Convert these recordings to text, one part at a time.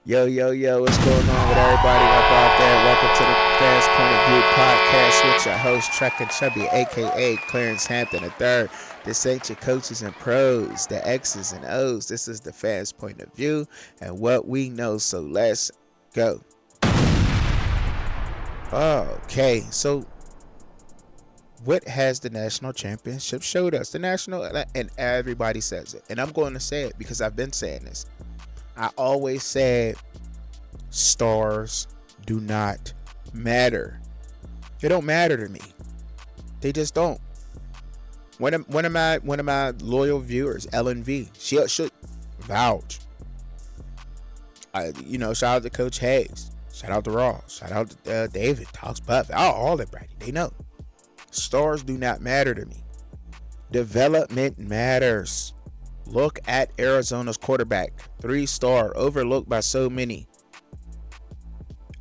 Yo, yo, yo, what's going on with everybody up out there? Welcome to the Fast Point of View podcast with your host, Truckin Chubby, aka Clarence Hampton III. This ain't your coaches and pros, the X's and O's. This is the Fast Point of View and what we know, so let's go. Okay, so what has the national championship showed us? The national, and everybody says it, and I'm going to say it because I've been saying this. I always said stars do not matter. They don't matter to me. They just don't. One of my loyal viewers, Ellen V, she should vouch. Shout out to Coach Hayes. Shout out to Ross. Shout out to David. Talks Buff. All that Brady. They know. Stars do not matter to me. Development matters. Look at Arizona's quarterback. 3-star. Overlooked by so many.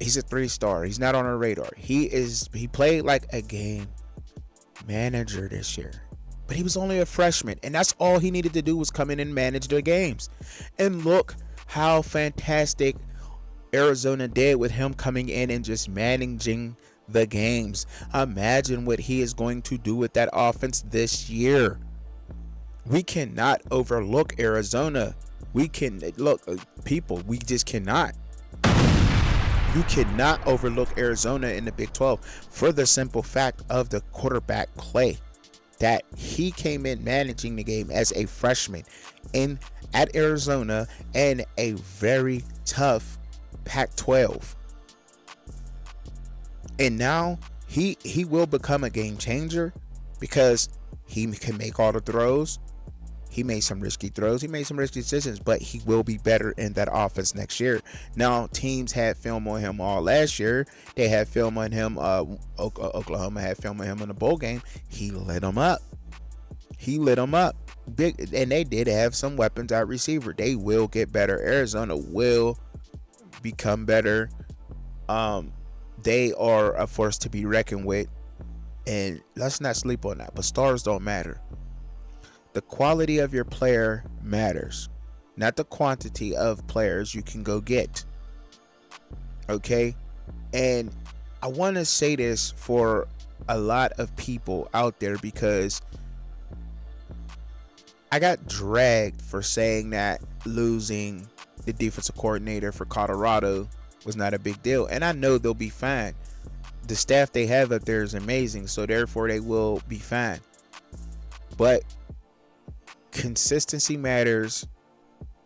He's a 3-star. He's not on our radar. He played like a game manager this year. But he was only a freshman. And that's all he needed to do was come in and manage the games. And look how fantastic Arizona did with him coming in and just managing the games. Imagine what he is going to do with that offense this year. We cannot overlook Arizona. We just cannot. You cannot overlook Arizona in the Big 12 for the simple fact of the quarterback play. That he came in managing the game as a freshman at Arizona and a very tough Pac-12. And now he will become a game changer because he can make all the throws. He made some risky throws. He made some risky decisions, but he will be better in that offense next year. Now, teams had film on him all last year. They had film on him. Oklahoma had film on him in the bowl game. He lit them up. Big, and they did have some weapons at receiver. They will get better. Arizona will become better. They are a force to be reckoned with, and let's not sleep on that. But stars don't matter. The quality of your player matters, not the quantity of players you can go get. Okay? And I want to say this for a lot of people out there because I got dragged for saying that losing the defensive coordinator for Colorado was not a big deal. And I know they'll be fine. The staff they have up there is amazing, so therefore they will be fine. But consistency matters,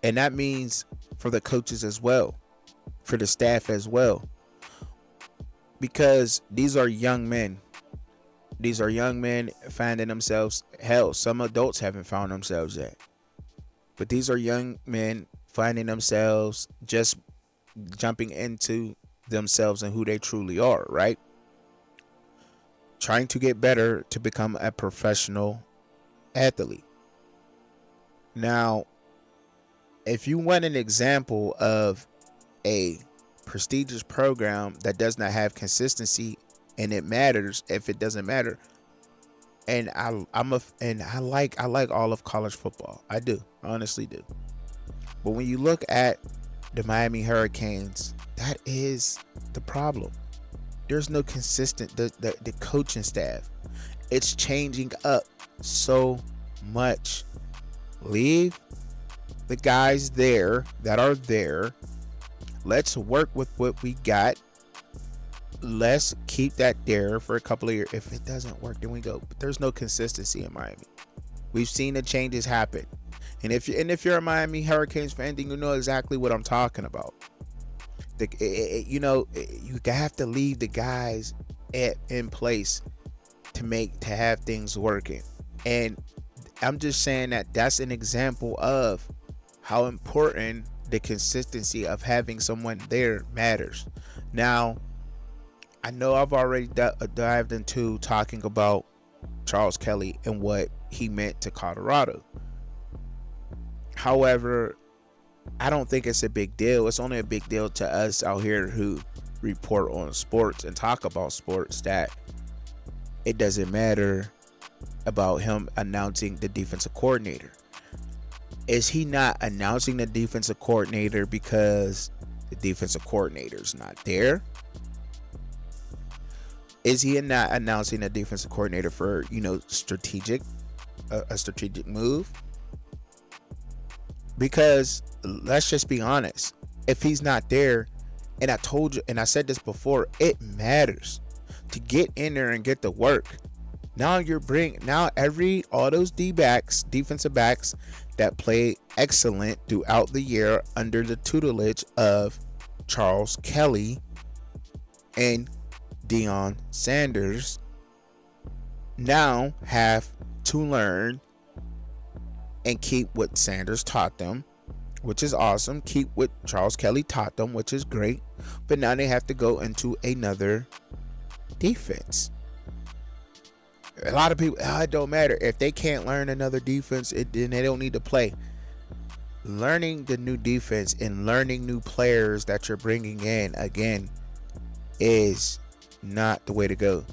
and that means for the coaches as well, for the staff as well, because these are young men finding themselves. Hell, some adults haven't found themselves yet, but these are young men finding themselves, just jumping into themselves and who they truly are, right? Trying to get better to become a professional athlete. Now, if you want an example of a prestigious program that does not have consistency and it matters if it doesn't matter, and I like all of college football. I do, I honestly do. But when you look at the Miami Hurricanes, that is the problem. There's no consistent the coaching staff. It's changing up so much. Leave the guys there that are there. Let's work with what we got. Let's keep that there for a couple of years. If it doesn't work, then we go. But there's no consistency in Miami. We've seen the changes happen. And if you're a Miami Hurricanes fan, then you know exactly what I'm talking about. You have to leave the guys in place to have things working. And I'm just saying that's an example of how important the consistency of having someone there matters. Now, I know I've already dived into talking about Charles Kelly and what he meant to Colorado. However, I don't think it's a big deal. It's only a big deal to us out here who report on sports and talk about sports, that it doesn't matter about him announcing the defensive coordinator. Is he not announcing the defensive coordinator because The defensive coordinator's not there. Is he not announcing a defensive coordinator for, strategic, a strategic move? Because let's just be honest. If he's not there, and I told you, and I said this before, it matters to get in there and get the work. Now all those D-backs, defensive backs that play excellent throughout the year under the tutelage of Charles Kelly and Deion Sanders, now have to learn and keep what Sanders taught them, which is awesome. Keep what Charles Kelly taught them, which is great. But now they have to go into another defense. A lot of people, it don't matter. If they can't learn another defense, then they don't need to play. Learning the new defense and learning new players that you're bringing in, again, is not the way to go.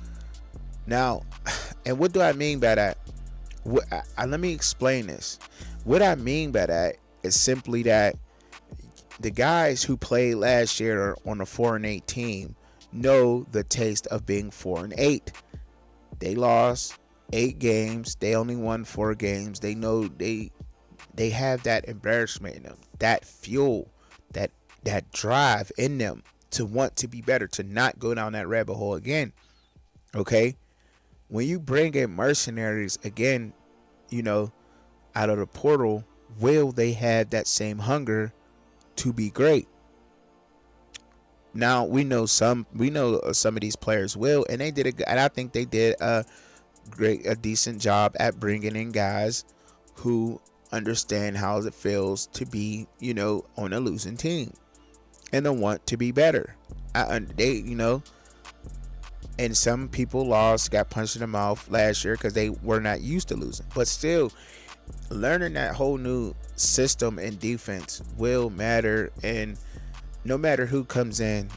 Now, and what do I mean by that? Let me explain this. What I mean by that is simply that the guys who played last year on a 4-8 team know the taste of being 4-8. They lost 8 games. They only won 4 games. They know they have that embarrassment in them, that fuel, that drive in them to want to be better, to not go down that rabbit hole again. Okay? When you bring in mercenaries again, out of the portal, will they have that same hunger to be great? Now we know some of these players will, and I think they did a decent job at bringing in guys who understand how it feels to be, on a losing team and to want to be better. And some people got punched in the mouth last year because they were not used to losing. But still, learning that whole new system and defense will matter. And no matter who comes in,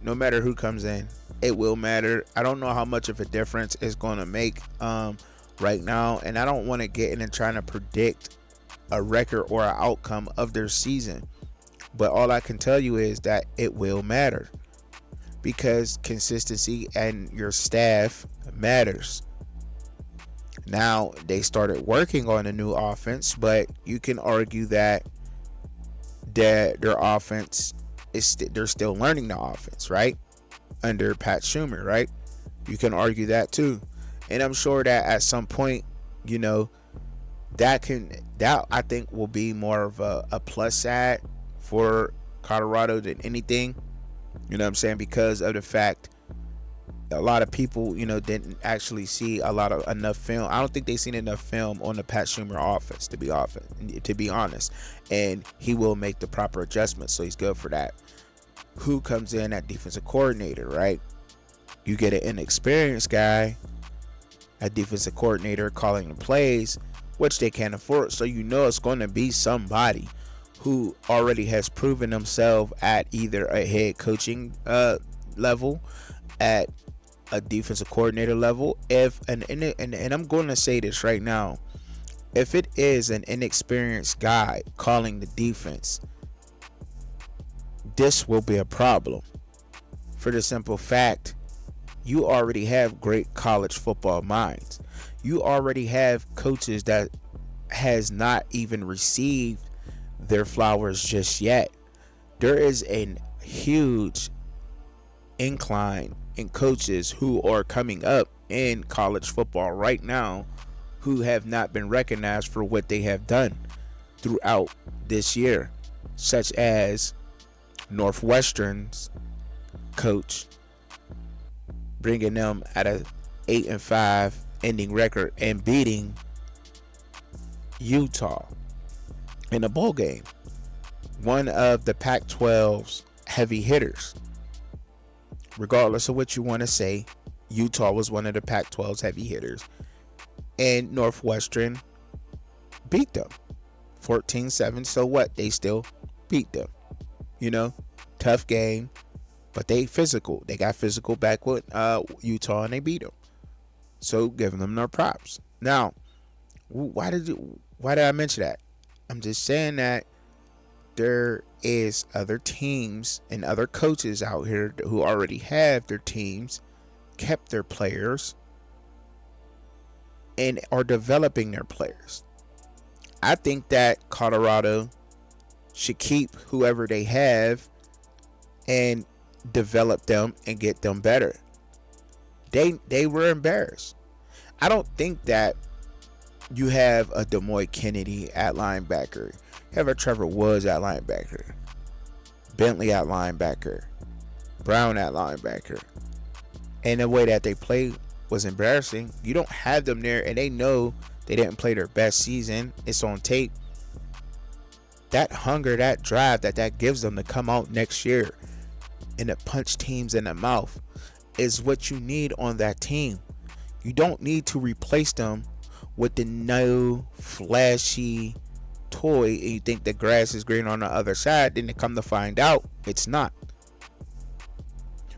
it will matter. I don't know how much of a difference it's going to make right now. And I don't want to get in and trying to predict a record or an outcome of their season. But all I can tell you is that it will matter. Because consistency and your staff matters. Now, they started working on a new offense, but you can argue that their offense they're still learning the offense, right? Under Pat Schumer, right? You can argue that too. And I'm sure that at some point, that I think will be more of a plus side for Colorado than anything. You know what I'm saying? Because of the fact a lot of people, didn't actually see enough film. I don't think they've seen enough film on the Pat Schumer offense, to be honest. And he will make the proper adjustments, so he's good for that. Who comes in at defensive coordinator, right? You get an inexperienced guy, a defensive coordinator calling the plays, which they can't afford. So it's going to be somebody who already has proven themselves at either a head coaching level, at a defensive coordinator level. And I'm going to say this right now, if it is an inexperienced guy calling the defense, this will be a problem. For the simple fact, you already have great college football minds. You already have coaches that has not even received their flowers just yet. There is a huge incline in coaches who are coming up in college football right now who have not been recognized for what they have done throughout this year, such as Northwestern's coach, bringing them at a 8-5 ending record and beating Utah in a bowl game, one of the Pac-12's heavy hitters. Regardless of what you want to say, Utah was one of the Pac-12's heavy hitters, and Northwestern beat them 14-7. So what? They still beat them. Tough game, but they physical. They got physical back with Utah, and they beat them. So giving them their props. Now, why did I mention that? I'm just saying that is other teams and other coaches out here who already have their teams, kept their players, and are developing their players. I think that Colorado should keep whoever they have and develop them and get them better. They were embarrassed. I don't think that you have a Demoy Kennedy at linebacker, you have a Trevor Woods at linebacker, Bentley at linebacker, Brown at linebacker, and the way that they played was embarrassing. You don't have them there, and they know they didn't play their best season. It's on tape. That hunger, that drive that gives them to come out next year and to punch teams in the mouth is what you need on that team. You don't need to replace them with the no flashy toy and you think the grass is green on the other side, then they come to find out it's not.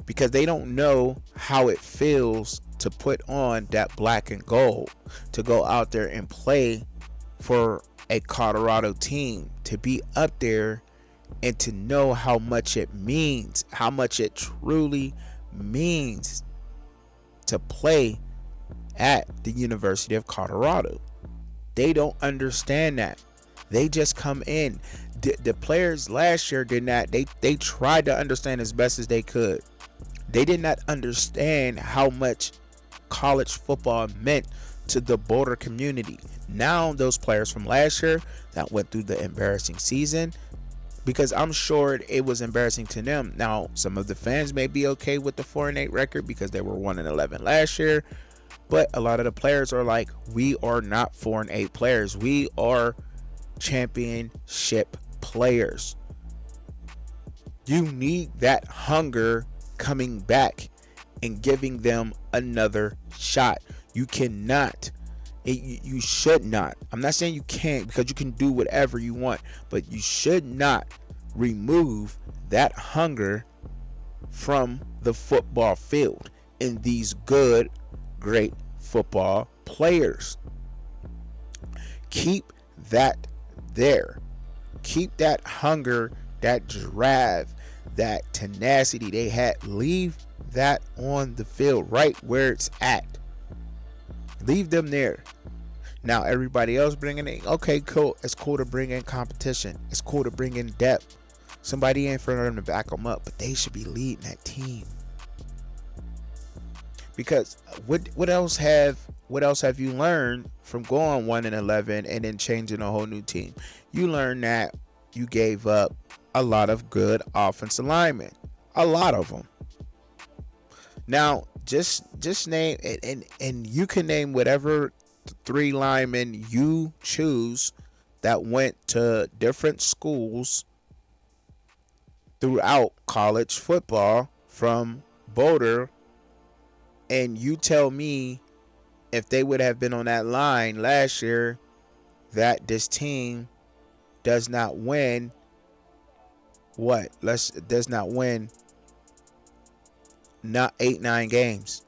Because they don't know how it feels to put on that black and gold, to go out there and play for a Colorado team, to be up there and to know how much it means, how much it truly means to play at the University of Colorado. They don't understand that. They just come in. The players last year did not. They tried to understand as best as they could. They did not understand how much college football meant to the Boulder community. Now those players from last year that went through the embarrassing season, because I'm sure it was embarrassing to them. Now some of the fans may be okay with the 4-8 record because they were 1-11 last year, but a lot of the players are like, we are not 4-8 players. We are championship players. You need that hunger coming back and giving them another shot. You cannot, you should not, I'm not saying you can't, because you can do whatever you want, but you should not remove that hunger from the football field in these good, great football players. Keep that there. Keep that hunger, that drive, that tenacity they had. Leave that on the field, right where it's at. Leave them there. Now everybody else bringing in, okay, cool. It's cool to bring in competition. It's cool to bring in depth. Somebody in front of them to back them up, but they should be leading that team. Because what else have you learned from going 1-11 and then changing a whole new team? You learned that you gave up a lot of good offensive linemen, a lot of them. Now just name it, and you can name whatever 3 linemen you choose that went to different schools throughout college football from Boulder, and you tell me if they would have been on that line last year that this team does not win not 8-9 games.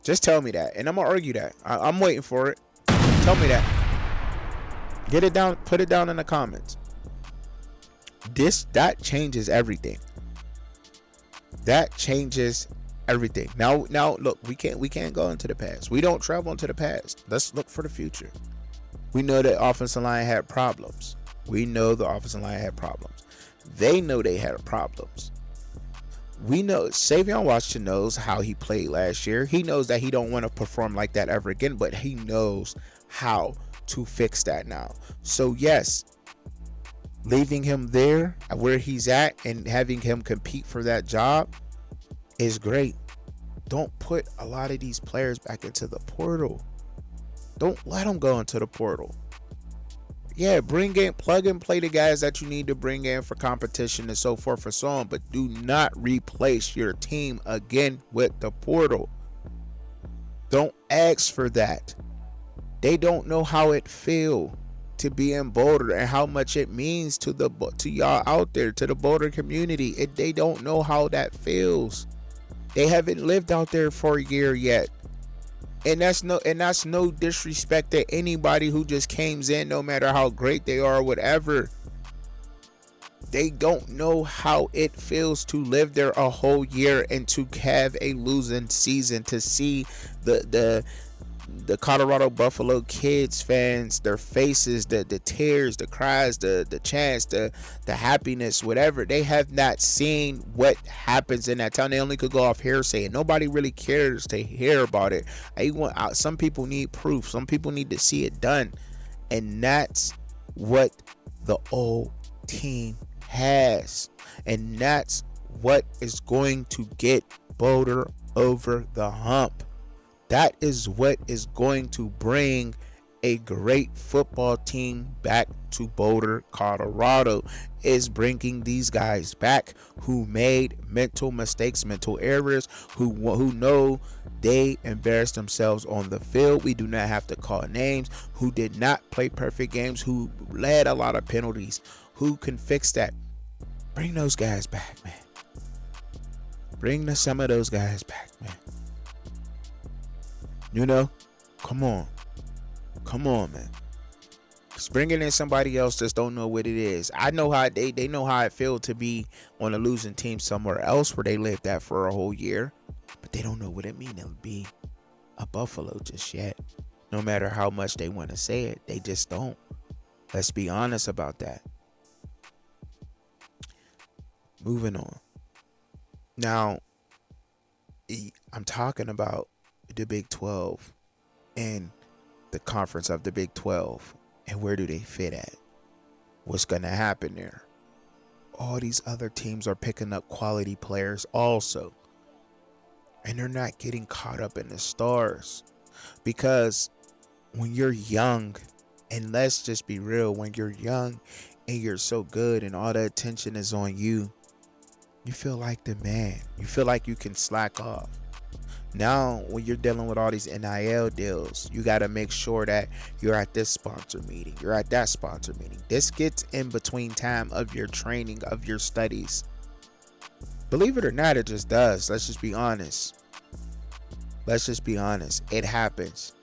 Just tell me that, and I'm gonna argue that. I'm waiting for it. Tell me that. Get it down. Put it down in the comments. That changes everything. That changes everything. Now look, we can't go into the past. We don't travel into the past. Let's look for the future. We know that offensive line had problems. We know the offensive line had problems. They know they had problems. We know Savion Washington knows how he played last year. He knows that he don't want to perform like that ever again, but he knows how to fix that now. So yes, leaving him there where he's at and having him compete for that job is great. Don't put a lot of these players back into the portal. Don't let them go into the portal. Yeah, bring in, plug and play the guys that you need to bring in for competition and so forth and so on, but do not replace your team again with the portal. Don't ask for that. They don't know how it feels to be in Boulder and how much it means to y'all out there, to the Boulder community. They don't know how that feels. They haven't lived out there for a year yet. And that's no disrespect to anybody who just came in, no matter how great they are or whatever. They don't know how it feels to live there a whole year and to have a losing season, to see the Colorado Buffalo kids fans, their faces, the tears, the cries, the chants, the happiness, whatever. They have not seen what happens in that town. They only could go off hearsay, and nobody really cares to hear about it. Some people need proof. Some people need to see it done, and that's what the old team has, and that's what is going to get Boulder over the hump. That is what is going to bring a great football team back to Boulder, Colorado, is bringing these guys back who made mental mistakes, mental errors, who know they embarrassed themselves on the field. We do not have to call names, who did not play perfect games, who led a lot of penalties, who can fix that. Bring those guys back, man. Bring some of those guys back, man. You know, come on, man. Cause bringing in somebody else just don't know what it is. I know how they know how it feels to be on a losing team somewhere else where they lived that for a whole year, but they don't know what it means to be a Buffalo just yet. No matter how much they want to say it, they just don't. Let's be honest about that. Moving on. Now, I'm talking about the Big 12 and the conference of the Big 12, and where do they fit at? What's going to happen there? All these other teams are picking up quality players also, and they're not getting caught up in the stars, because when you're young, and let's just be real, when you're young and you're so good and all the attention is on you, you feel like the man. You feel like you can slack off. Now, when you're dealing with all these NIL deals, you got to make sure that you're at this sponsor meeting, you're at that sponsor meeting. This gets in between time of your training, of your studies. Believe it or not, it just does. Let's just be honest. It happens.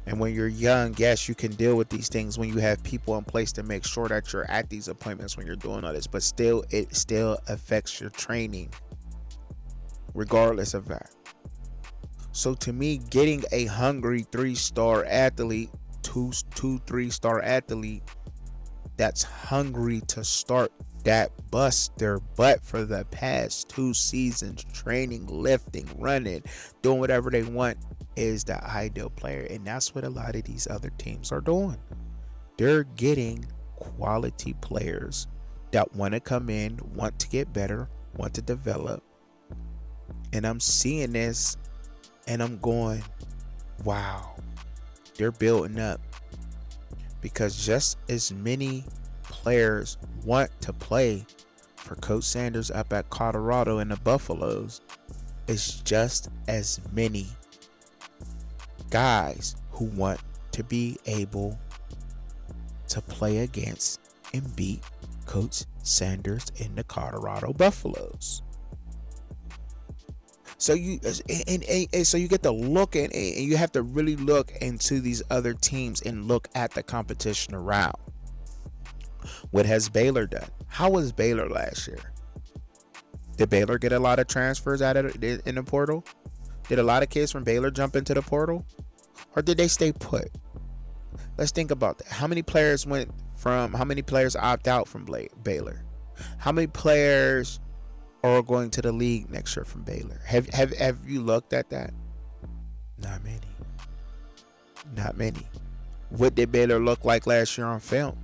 And when you're young, yes, you can deal with these things when you have people in place to make sure that you're at these appointments when you're doing all this. But still, it still affects your training, regardless of that. So to me, getting a hungry 3-star athlete, two 3-star athlete that's hungry to start, that bust their butt for the past 2 seasons, training, lifting, running, doing whatever they want, is the ideal player. And that's what a lot of these other teams are doing. They're getting quality players that want to come in, want to get better, want to develop. And I'm seeing this and I'm going, wow, they're building up. Because just as many players want to play for Coach Sanders up at Colorado and the Buffaloes, it's just as many guys who want to be able to play against and beat Coach Sanders in the Colorado Buffaloes. So you get to look at it, and you have to really look into these other teams and look at the competition around. What has Baylor done? How was Baylor last year? Did Baylor get a lot of transfers out of it in the portal? Did a lot of kids from Baylor jump into the portal? Or did they stay put? Let's think about that. How many players opt out from Baylor? How many players are going to the league next year from Baylor? Have you looked at that? Not many. What did Baylor look like last year on film?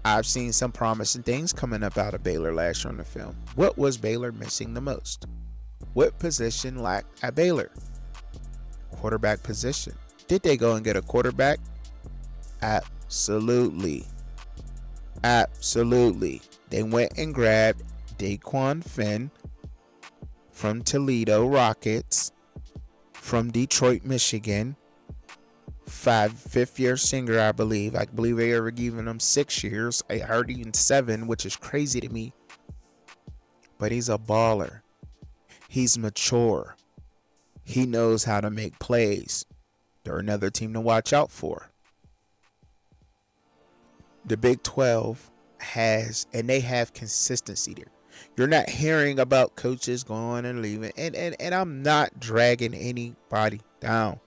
I've seen some promising things coming up out of Baylor last year on the film. What was Baylor missing the most? What position lacked at Baylor? Quarterback position. Did they go and get a quarterback? Absolutely. They went and grabbed Daquan Finn from Toledo Rockets, from Detroit, Michigan. 5th-year singer, I believe. I believe they ever given him 6 years. I heard even 7, which is crazy to me. But he's a baller. He's mature. He knows how to make plays. They're another team to watch out for. The Big 12 they have consistency there. You're not hearing about coaches going and leaving. And I'm not dragging anybody down.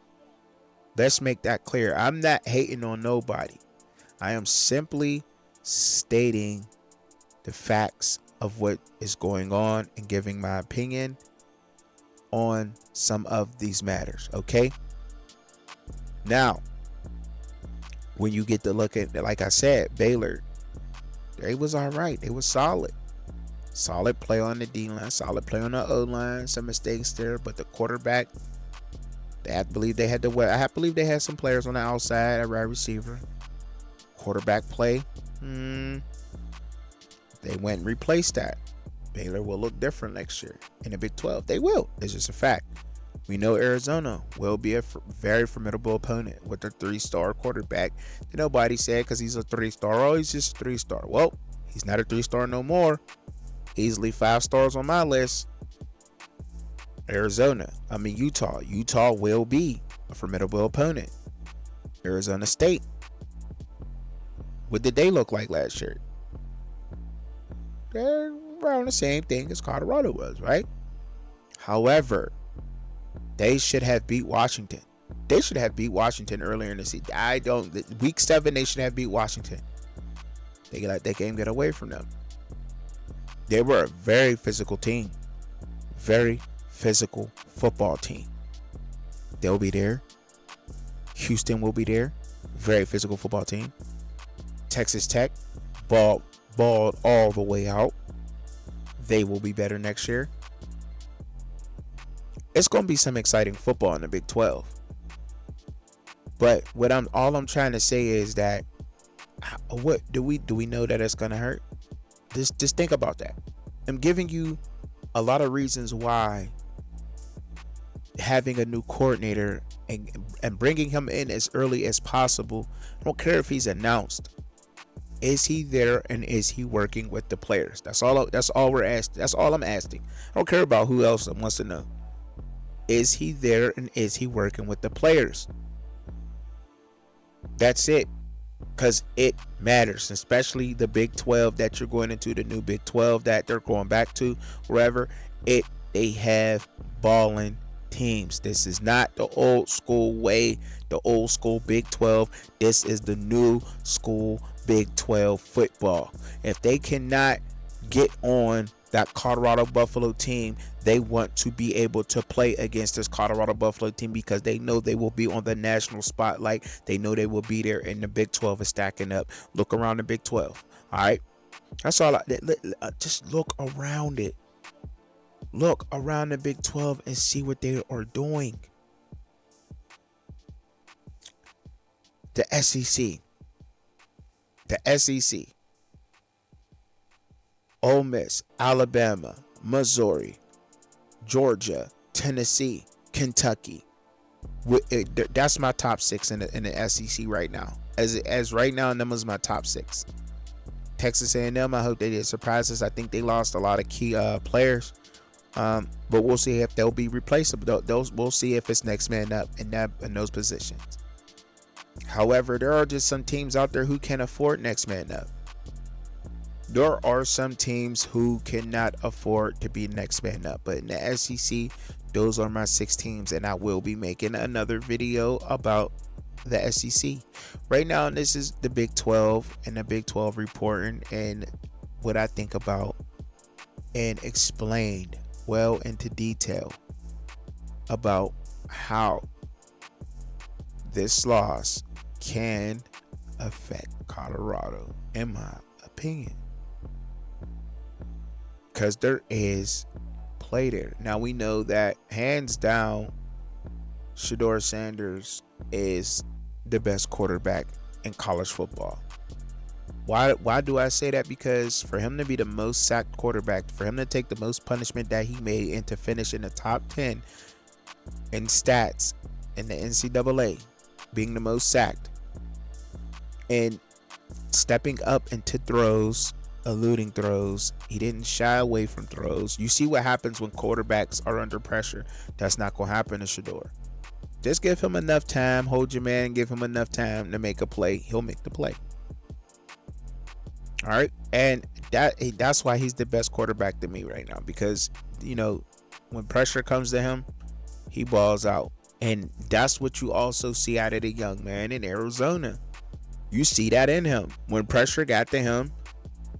Let's make that clear. I'm not hating on nobody. I am simply stating the facts of what is going on and giving my opinion on some of these matters. Okay. Now, when you get to look at, like I said, Baylor, they was all right. They was solid. Solid play on the D line, solid play on the O line, some mistakes there, but the quarterback, I believe they had some players on the outside at wide receiver. Quarterback play, they went and replaced that. Baylor will look different next year in the Big 12. They will. It's just a fact. We know Arizona will be a very formidable opponent with their 3-star quarterback. Nobody said because he's a 3-star, oh, he's just a 3-star. Well, he's not a 3-star no more. Easily 5 stars on my list. Utah. Utah will be a formidable opponent. Arizona State. What did they look like last year? They're around the same thing as Colorado was, right? However, they should have beat Washington. They should have beat Washington earlier in the season. Week 7, they should have beat Washington. They let that game get away from them. They were a very physical team. Very physical football team. They'll be there. Houston will be there. Very physical football team. Texas Tech balled all the way out. They will be better next year. It's going to be some exciting football in the Big 12. But all I'm trying to say is that, what do we know that it's going to hurt? Just think about that. I'm giving you a lot of reasons why having a new coordinator and bringing him in as early as possible. I don't care if he's announced. Is he there and is he working with the players? That's all we're asking. That's all I'm asking. I don't care about who else wants to know. Is he there and is he working with the players? That's it. Because it matters, especially the Big 12 that you're going into, the new Big 12 that they're going back to, wherever. They have balling teams. This is not the old school way, the old school Big 12. This is the new school Big 12 football. If they cannot get on that Colorado Buffalo team, they want to be able to play against this Colorado Buffalo team because they know they will be on the national spotlight. They know they will be there, and the Big 12 is stacking up. Look around the Big 12. All right. That's all. Just look around it. Look around the Big 12 and see what they are doing. The SEC. The SEC. Ole Miss, Alabama, Missouri, Georgia, Tennessee, Kentucky. That's my top 6 in the SEC right now. As right now, them was my top 6. Texas A&M, I hope they did surprise us. I think they lost a lot of key players, but we'll see if they'll be replaceable. We'll see if it's next man up in those positions. However, there are just some teams out there who can afford next man up. There are some teams who cannot afford to be next man up. But in the SEC, those are my 6 teams. And I will be making another video about the SEC. Right now, this is the Big 12 and the Big 12 reporting and what I think about and explained well into detail about how this loss can affect Colorado, in my opinion. Because there is play there. Now we know that hands down, Shedeur Sanders is the best quarterback in college football. Why do I say that? Because for him to be the most sacked quarterback, for him to take the most punishment that he made and to finish in the top 10 in stats in the NCAA, being the most sacked and stepping up into throws, eluding throws. He didn't shy away from throws. You see what happens when quarterbacks are under pressure. That's not going to happen to Shedeur. Just give him enough time. Hold your man. Give him enough time to make a play. He'll make the play. All right, and that's why he's the best quarterback to me right now, because when pressure comes to him, he balls out. And that's what you also see out of the young man in Arizona. You see that in him. When pressure got to him,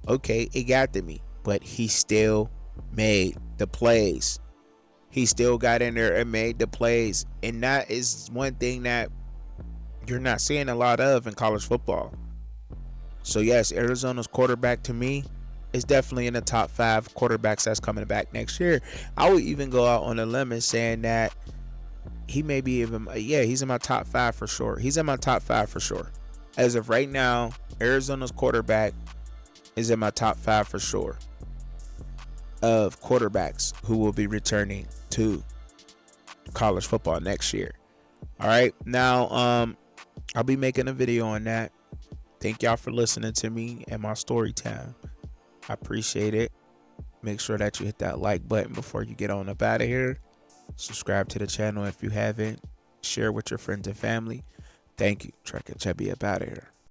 okay, it got to me, but he still made the plays. He still got in there and made the plays. And that is one thing that you're not seeing a lot of in college football. So yes, Arizona's quarterback to me is definitely in the top 5 quarterbacks that's coming back next year. I would even go out on a limb and saying that he may be even, he's in my top 5 for sure. He's in my top 5 for sure. As of right now, Arizona's quarterback is in my top 5 for sure of quarterbacks who will be returning to college football next year. All right, now I'll be making a video on that. Thank y'all for listening to me and my story time. I appreciate it. Make sure that you hit that like button before you get on up out of here. Subscribe to the channel if you haven't. Share with your friends and family. Thank you. Truckin, Chubbzy up out of here.